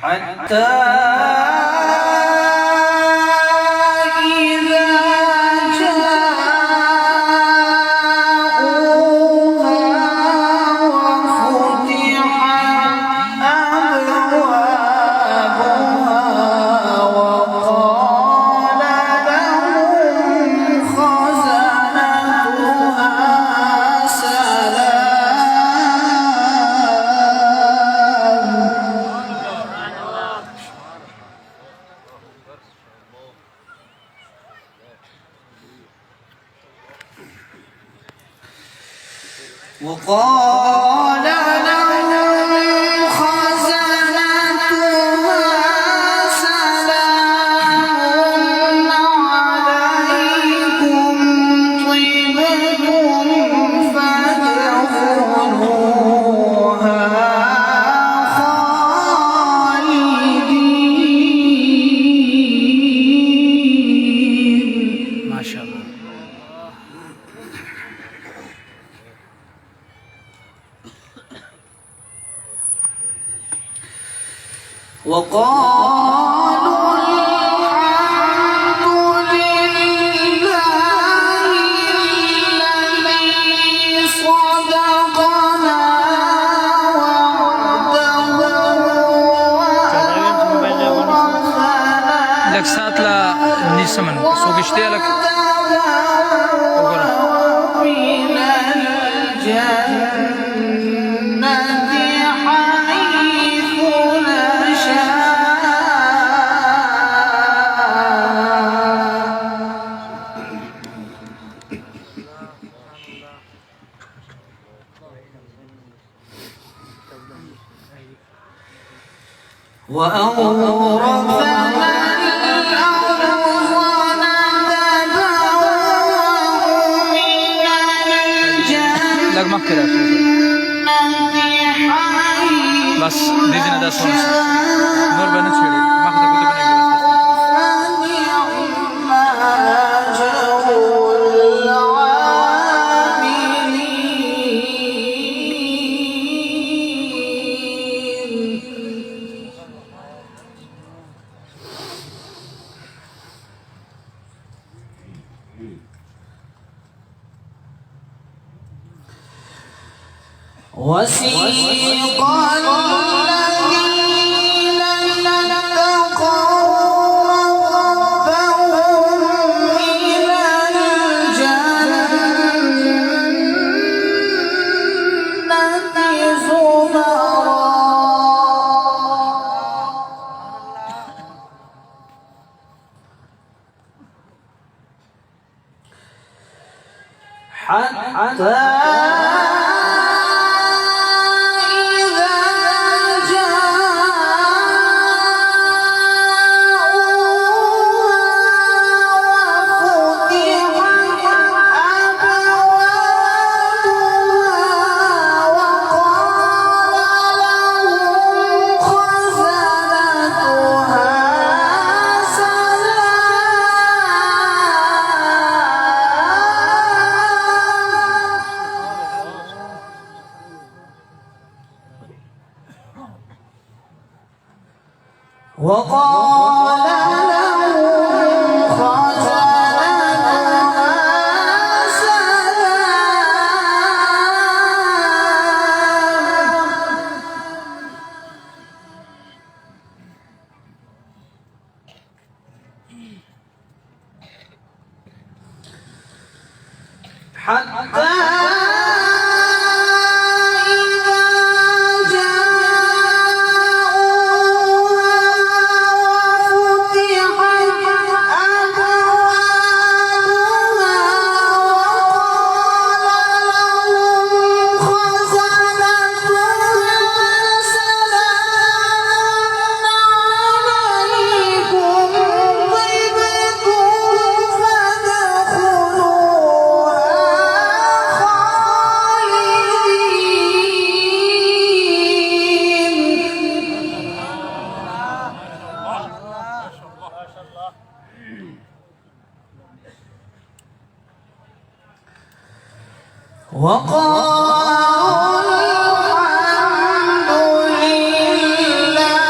حتى وقال لهم خزنتها سلام عليكم طبتم فادخلوها خالدين. ما شاء الله. وقالوا الحمد لله الذي صدقنا وعده لك ساعت لا نيسمن سوق اشتيالك من الجنة حيث وأورثنا الأرض نتبوأ من الجنة لك مكة بس ديزنا ده سونس نور بنتشيري ما خد كتب نجري وسيق الذين اتقوا ربهم إلى الجنة زمرا حتى وقال لهم خزنتها سلام حتى وقالوا الحمد لله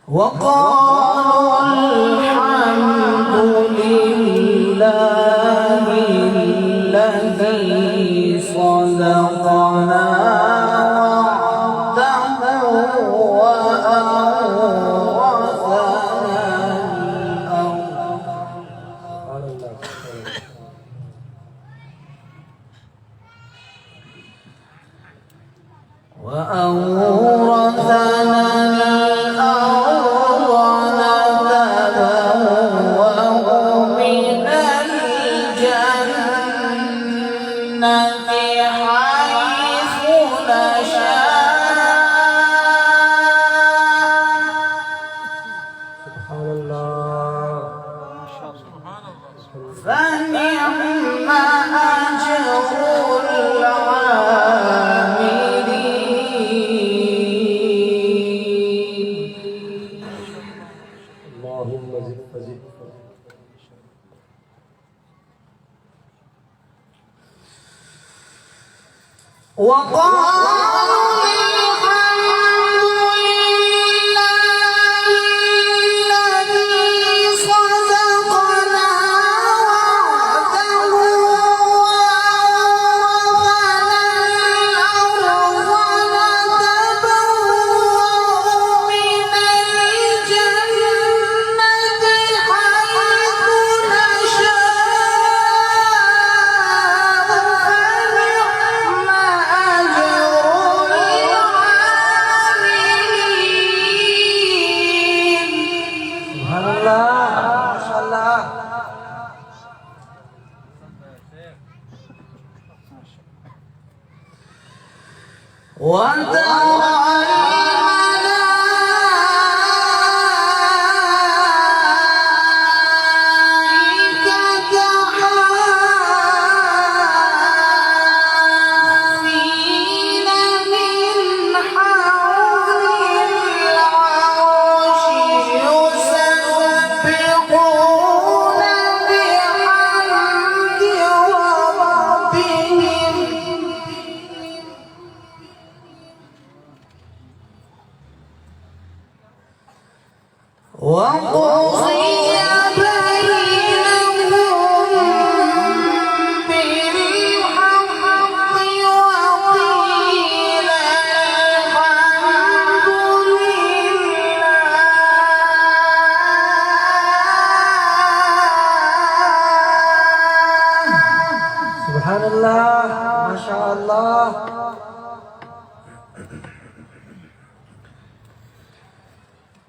وقالوا الحمد لله الذي صدقنا وعده وأورثنا الأرض نتبوأ من الجنة حيث نشاء فنعم أجر العاملين. اللهم زد فزد وقالوا الحمد لله الذي صدقنا وعده وأورثنا الأرض نتبوأ من الجنة حيث نشاء فنعم أجر العاملين. سبحان الله ما شاء الله. وترى الملائكة حافين من حول العرش يسبحون بحمد ربهم وقضي بينهم بالحق وقيل الحمد لله. سبحان الله ما شاء الله.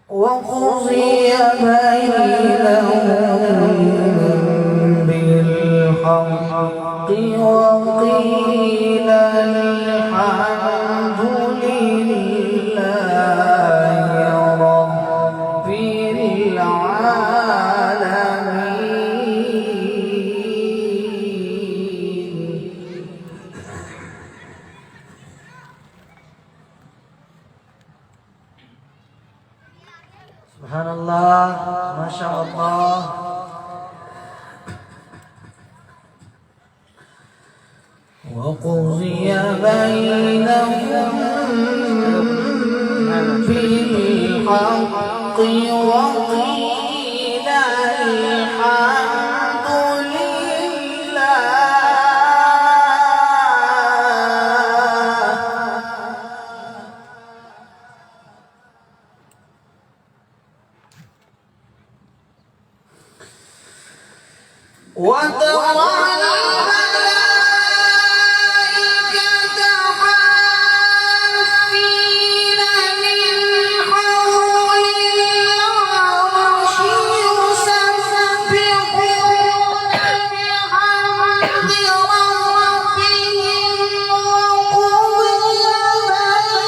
وقضي بينهم بالحق وقيل الحمد لله رب العالمين. سبحان الله ما شاء الله. وقضي بينهم بالحق وقيل الحمد لله. وترى الملائكة حافين من حول العرش يسبحون بحمد ربهم وقضي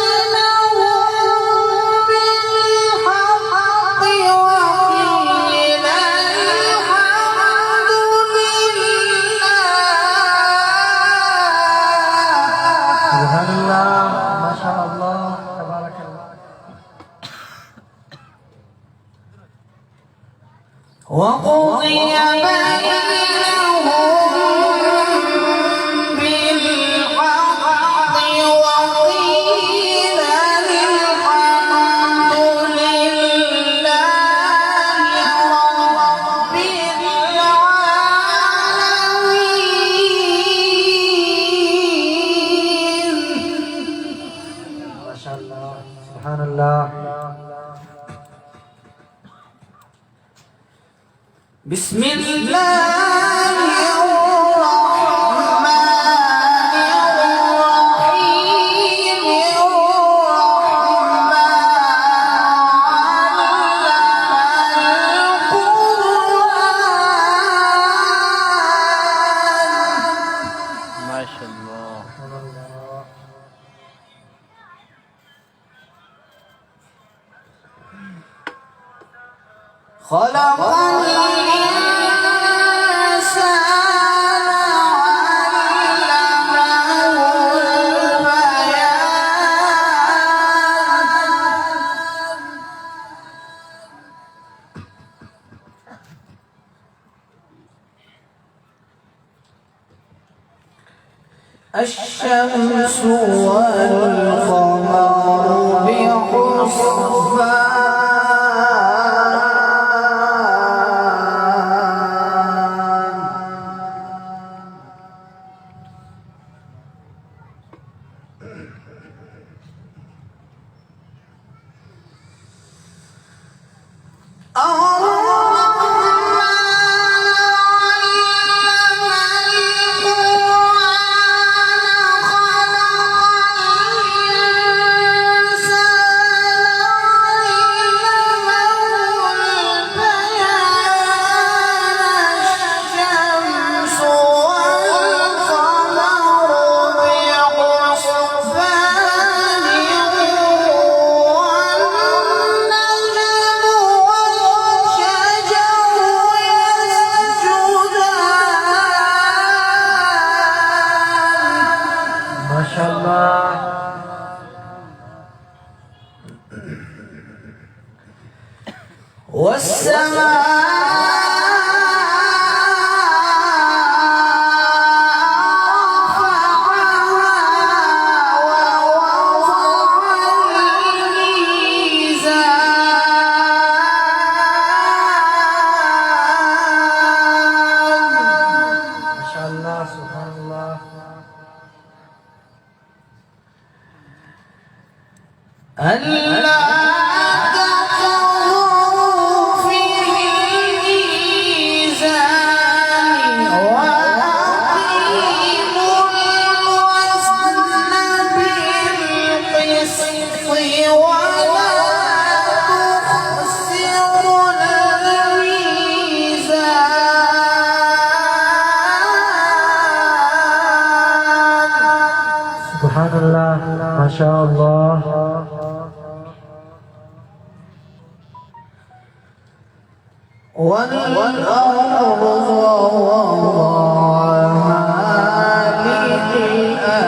بينهم بالحق وقيل الحمد سبحان لله. الله ما شاء الله تبارك الله. وقضي بينهم بالحق وقيل الحمد لله بسم الله الرحمن الرحيم الرحمن علم القرآن ما شاء الله. خلق الإنسان علمه البيان الشمس والقمر ما شاء الله. ما شاء الله. سبحان الله. ألا تطغوا في الميزان وأقيموا الوزن بالقسط ولا تخسروا الميزان. سبحان الله. ما شاء الله. والأرض وضعها للأنام.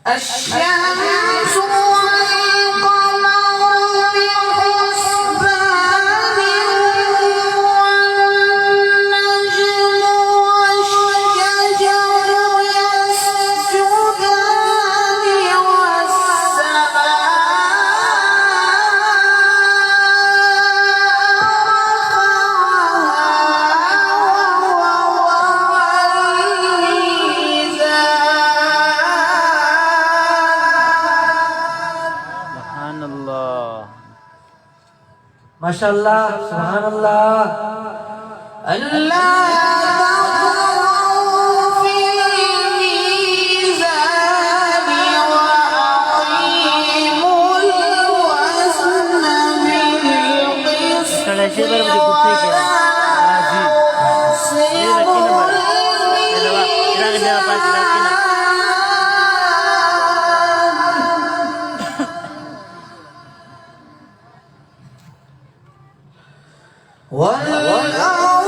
الشمس والقمر بحسبان والنجم والشجر يسجدان سبحان الله. ما شاء الله. سبحان الله. ألا تطغوا في الميزان وأقيموا الوزن بالقسط ولا تخسروا الميزان. والأرض